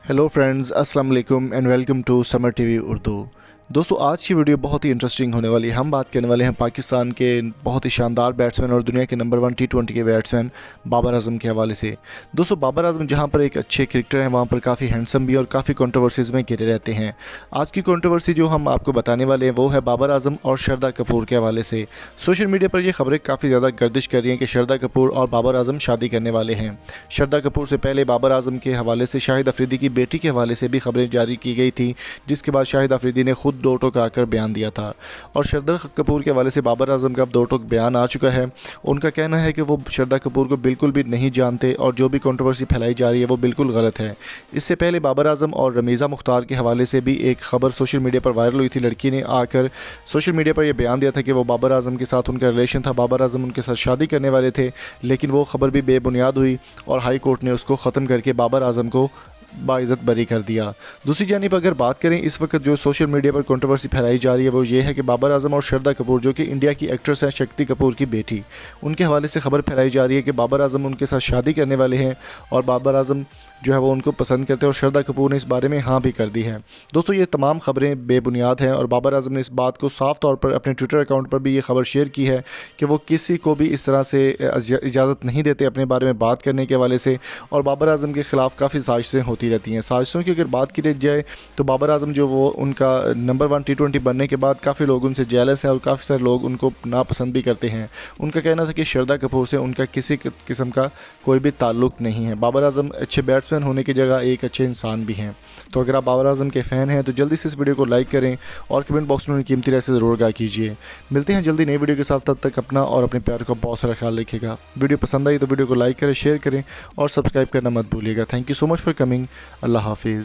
Hello friends, अस्सलाम वालेकुम and welcome to Samar TV Urdu. दोस्तों, आज की वीडियो बहुत ही इंटरेस्टिंग होने वाली है। हम बात करने वाले हैं पाकिस्तान के बहुत ही शानदार बैट्समैन और दुनिया के नंबर 1 टी20 के बैट्समैन बाबर आजम के हवाले से। दोस्तों, बाबर आजम जहां पर एक अच्छे क्रिकेटर हैं, वहां पर काफ़ी हैंडसम भी और काफ़ी कंट्रोवर्सीज़ में घिरे रहते हैं। आज की कंट्रोवर्सी जो हम आपको बताने वाले हैं वो है बाबर आजम और शारदा कपूर के हवाले से। सोशल मीडिया पर यह खबरें काफ़ी ज़्यादा गर्दिश कर रही हैं कि शारदा कपूर और बाबर आजम शादी करने वाले हैं। शारदा कपूर से पहले बाबर आजम के हवाले से शाहिद अफरीदी की बेटी के हवाले से भी खबरें जारी की गई थी, जिसके बाद शाहिद अफरीदी ने खुद दो टोक आकर बयान दिया था। और शारदा कपूर के हवाले से बाबर आजम का अब दो टोक बयान आ चुका है। उनका कहना है कि वो शारदा कपूर को बिल्कुल भी नहीं जानते और जो भी कंट्रोवर्सी फैलाई जा रही है वो बिल्कुल गलत है। इससे पहले बाबर आजम और रमीज़ा मुख्तार के हवाले से भी एक खबर सोशल मीडिया पर वायरल हुई थी। लड़की ने आकर सोशल मीडिया पर यह बयान दिया था कि वो बाबर आजम के साथ उनका रिलेशन था, बाबर आजम उनके साथ शादी करने वाले थे, लेकिन वो खबर भी बेबुनियाद हुई और हाई कोर्ट ने उसको ख़त्म करके बाबर आजम को बाइज़्ज़त बरी कर दिया। दूसरी जानिब अगर बात करें, इस वक्त जो सोशल मीडिया पर कंट्रोवर्सी फैलाई जा रही है वो ये है कि बाबर आजम और शारदा कपूर, जो कि इंडिया की एक्ट्रेस हैं शक्ति कपूर की बेटी, उनके हवाले से खबर फैलाई जा रही है कि बाबर आजम उनके साथ शादी करने वाले हैं और बाबर आजम जो है वो उनको पसंद करते हैं और शारदा कपूर ने इस बारे में हाँ भी कर दी है। दोस्तों, ये तमाम खबरें बेबुनियाद हैं और बाबर आजम ने इस बात को साफ तौर पर अपने ट्विटर अकाउंट पर भी ये खबर शेयर की है कि वो किसी को भी इस तरह से इजाज़त नहीं देते अपने बारे में बात करने के हवाले से। और बाबर आजम के ख़िलाफ़ काफ़ी साजिशें होती रहती हैं। साजिशों की अगर बात की जाए तो बाबर आजम जो वो उनका नंबर 1 टी20 बनने के बाद काफ़ी लोग उनसे जेलस हैं और काफ़ी सारे लोग उनको नापसंद भी करते हैं। उनका कहना था कि शारदा कपूर से उनका किसी किस्म का कोई भी ताल्लुक़ नहीं है। बाबर आजम अच्छे बैट्समैन होने की जगह एक अच्छे इंसान भी हैं। तो अगर आप बाबर आजम के फ़ैन हैं तो जल्दी से इस वीडियो को लाइक करें और कमेंट बॉक्स में कीमती राय से ज़रूर आगाह कीजिए। मिलते हैं जल्दी नई वीडियो के साथ, तब तक अपना और अपने प्यार का बहुत सारा ख्याल रखिएगा। वीडियो पसंद आई तो वीडियो को लाइक करें, शेयर करें और सब्सक्राइब करना मत भूलिएगा। Thank you so much for coming. अल्लाह हाफिज़।